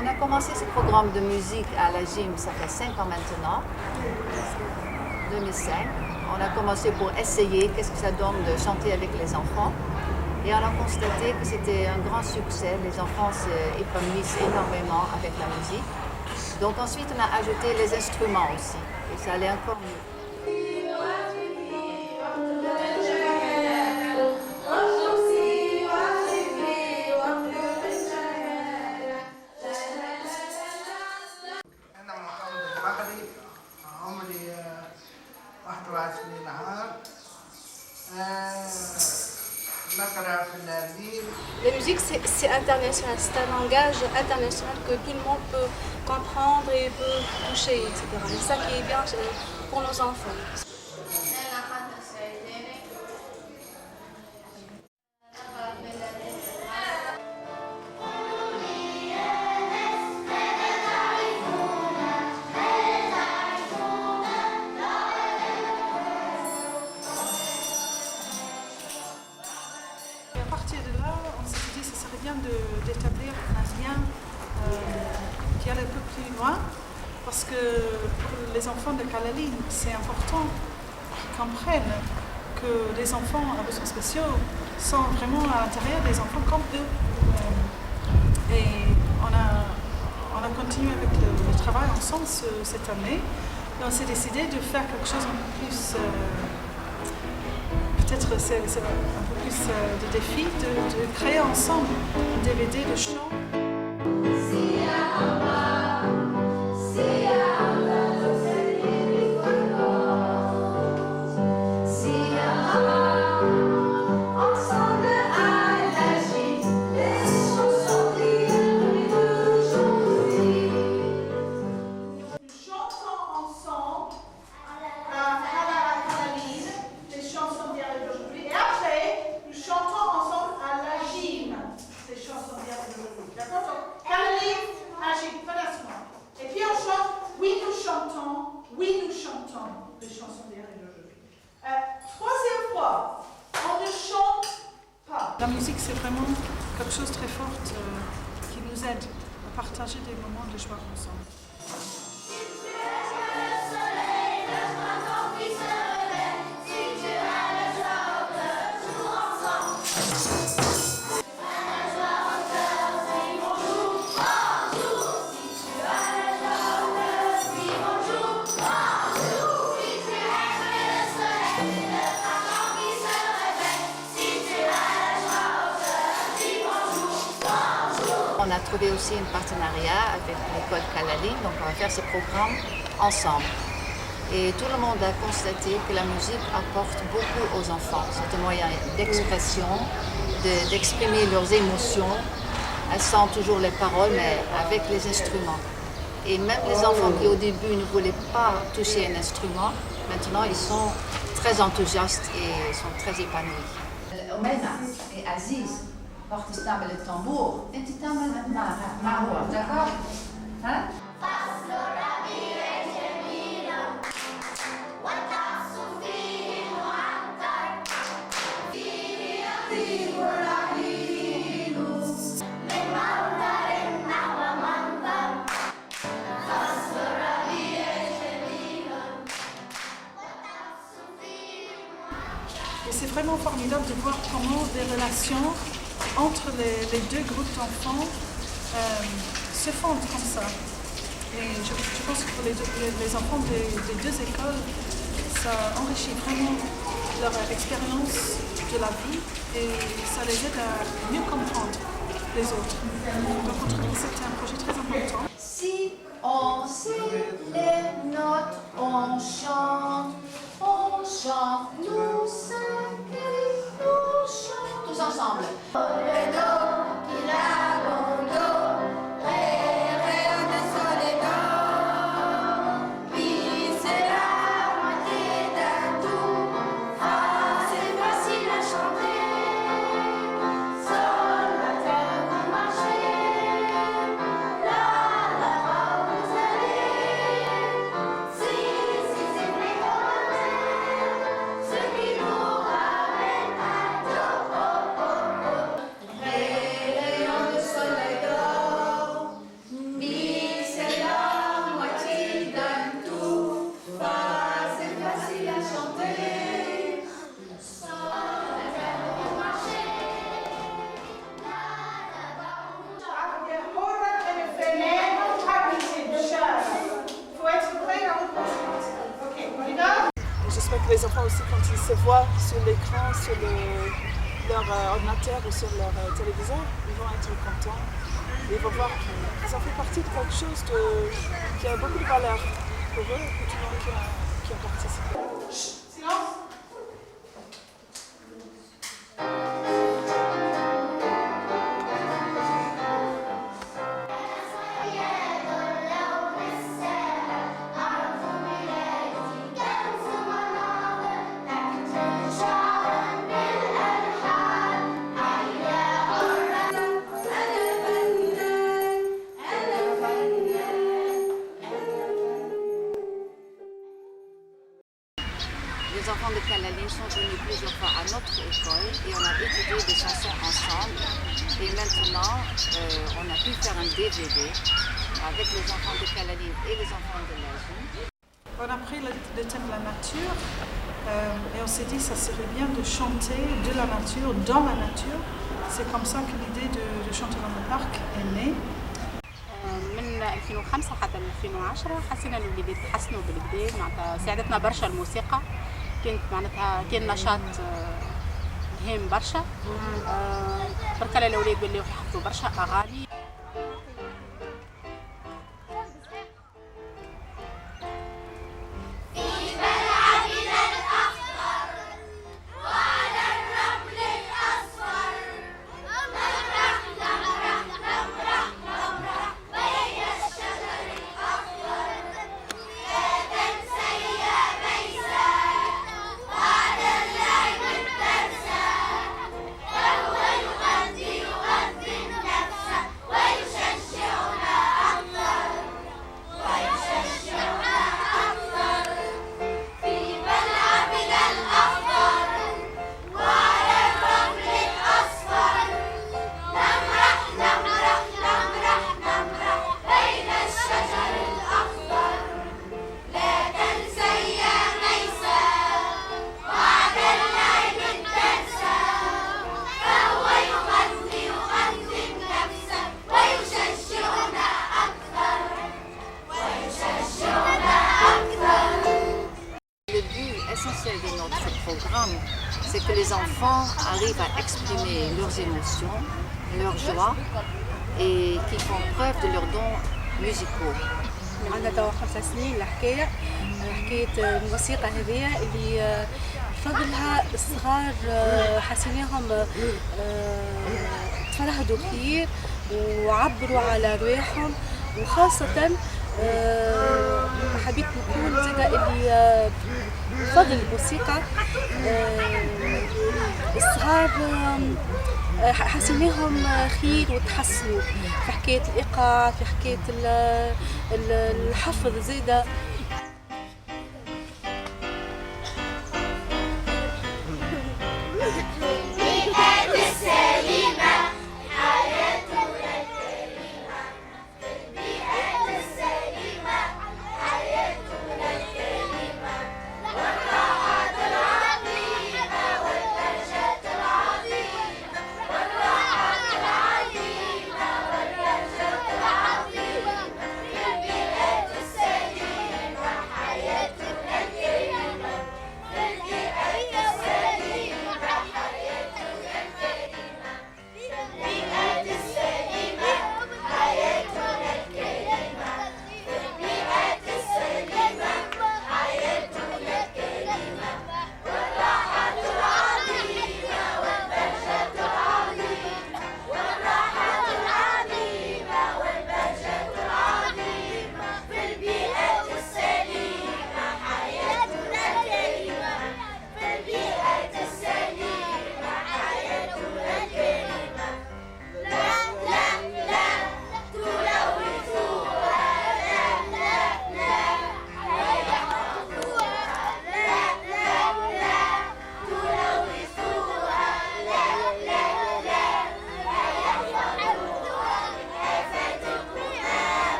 On a commencé ce programme de musique à la gym, ça fait 5 ans maintenant, 2005. On a commencé pour essayer qu'est-ce que ça donne de chanter avec les enfants. Et on a constaté que c'était un grand succès. Les enfants s'épanouissent énormément avec la musique. Donc ensuite, on a ajouté les instruments aussi. Et ça allait encore mieux. La musique, c'est international, c'est un langage international que tout le monde peut comprendre et peut toucher, etc. C'est ça qui est bien pour nos enfants. À partir de là, on s'est dit que ce serait bien d'établir un lien qui allait un peu plus loin, parce que pour les enfants de Kalaline, c'est important qu'ils comprennent que les enfants à besoins spéciaux sont vraiment à l'intérieur des enfants comme eux. Et on a continué avec le travail ensemble cette année, et on s'est décidé de faire quelque chose un peu plus... Peut-être c'est un peu plus de défi de créer ensemble un DVD de chant. Oui, nous chantons les chansons d'hier et d'aujourd'hui. Troisième fois, on ne chante pas. La musique, c'est vraiment quelque chose de très fort qui nous aide à partager des moments de joie ensemble. On a trouvé aussi un partenariat avec l'école Kalaline, donc on va faire ce programme ensemble. Et tout le monde a constaté que la musique apporte beaucoup aux enfants. C'est un moyen d'expression, d'exprimer leurs émotions. Elles sentent toujours les paroles, mais avec les instruments. Et même les enfants qui au début ne voulaient pas toucher un instrument, maintenant ils sont très enthousiastes et sont très épanouis. Omena et Aziz portent staan le tambour. En tu tambour met Marwa, d'accord? Hein? Et c'est vraiment formidable de voir comment des relations entre les deux groupes d'enfants se font comme ça. Et je pense que pour les enfants des deux écoles, ça enrichit vraiment leur expérience de la vie et ça les aide à mieux comprendre les autres. Donc on trouve que c'est un projet très important. Si on sait les notes, on chante, nous cinq et nous chantons tous ensemble. Le do, qui la, bon do, ré, ré, de sol et do, mi, c'est la moitié d'un tout, fa, c'est facile à chanter, sol, la terre, vous marchez, la, vous allez, si, c'est plus ce qui nous ramène à do, oh, oh, oh. J'espère que les enfants aussi, quand ils se voient sur l'écran, sur leur ordinateur ou sur leur téléviseur, ils vont être contents. Ils vont voir qu'ils ont fait partie de quelque chose qui a beaucoup de valeur pour eux et pour tout le monde qui a participé. Silence! Les enfants de Kalaline sont venus plusieurs fois à notre école et on a étudié des chansons ensemble. Et maintenant, on a pu faire un DVD avec les enfants de Kalaline et les enfants de l'Asie. On a pris le thème de la nature et on s'est dit que ça serait bien de chanter de la nature, dans la nature. C'est comme ça que l'idée de chanter dans le parc est née. من 2005 حتى 2010 حسينا الوليدات تحسنوا بالكدا معناتها ساعدتنا برشا الموسيقى كانت معناتها كان نشاط هام برشا برك الاولاد ولاو يحفظوا برشا اغاني De notre programme, c'est que les enfants arrivent à exprimer leurs émotions, leur joie et qu'ils font preuve de leurs dons musicaux. عندنا توا 5 سنين الحكاية الموسيقى هذيا اللي بفضلها الصغار حسيناهم تفرهدوا كثير وعبروا على رواحهم وخاصة حبيت نقول زيدا اللي بفضل الموسيقى الصغار حسيناهم خير وتحسنوا في حكاية الإيقاع في حكاية الحفظ زيدا.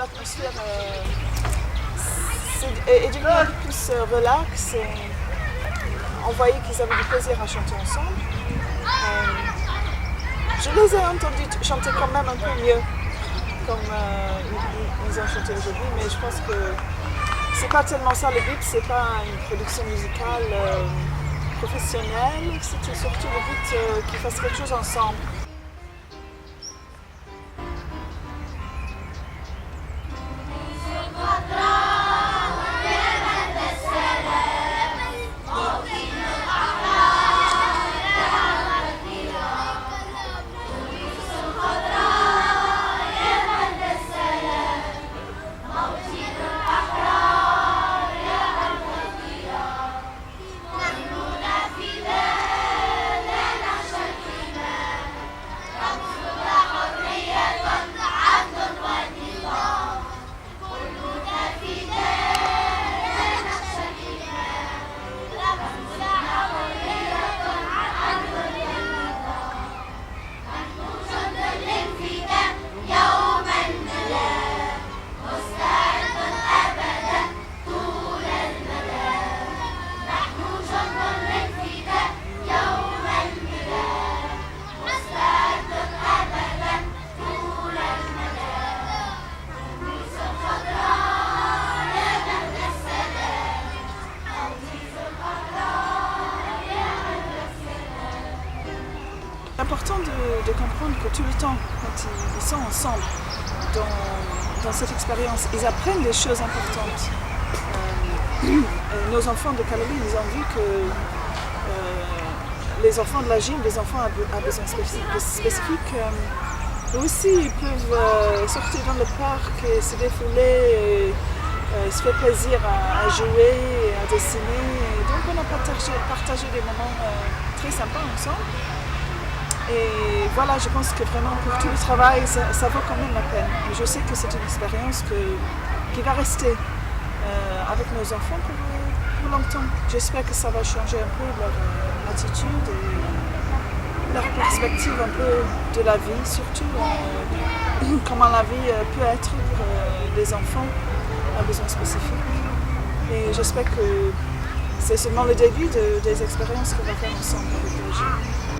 l'atmosphère est devenue un peu plus relax. Et on voyait qu'ils avaient du plaisir à chanter ensemble. Je les ai entendus chanter quand même un peu mieux, comme ils ont chanté aujourd'hui, mais je pense que c'est pas tellement ça le but, c'est pas une production musicale professionnelle, c'était surtout le but qu'ils fassent quelque chose ensemble. C'est important de comprendre que tout le temps, quand ils sont ensemble dans cette expérience, ils apprennent des choses importantes. Nos enfants de Calélie, ils ont vu que les enfants de la gym, les enfants à besoins spécifiques, eux aussi ils peuvent sortir dans le parc et se défouler, et se faire plaisir à jouer, à dessiner. Et donc on a partagé des moments très sympas ensemble. Et voilà, je pense que vraiment pour tout le travail, ça vaut quand même la peine. Et je sais que c'est une expérience qui va rester avec nos enfants pour longtemps. J'espère que ça va changer un peu leur attitude et leur perspective un peu de la vie, surtout comment la vie peut être pour les enfants à besoins spécifiques. Et j'espère que c'est seulement le début des expériences qu'on va faire ensemble avec les jeunes.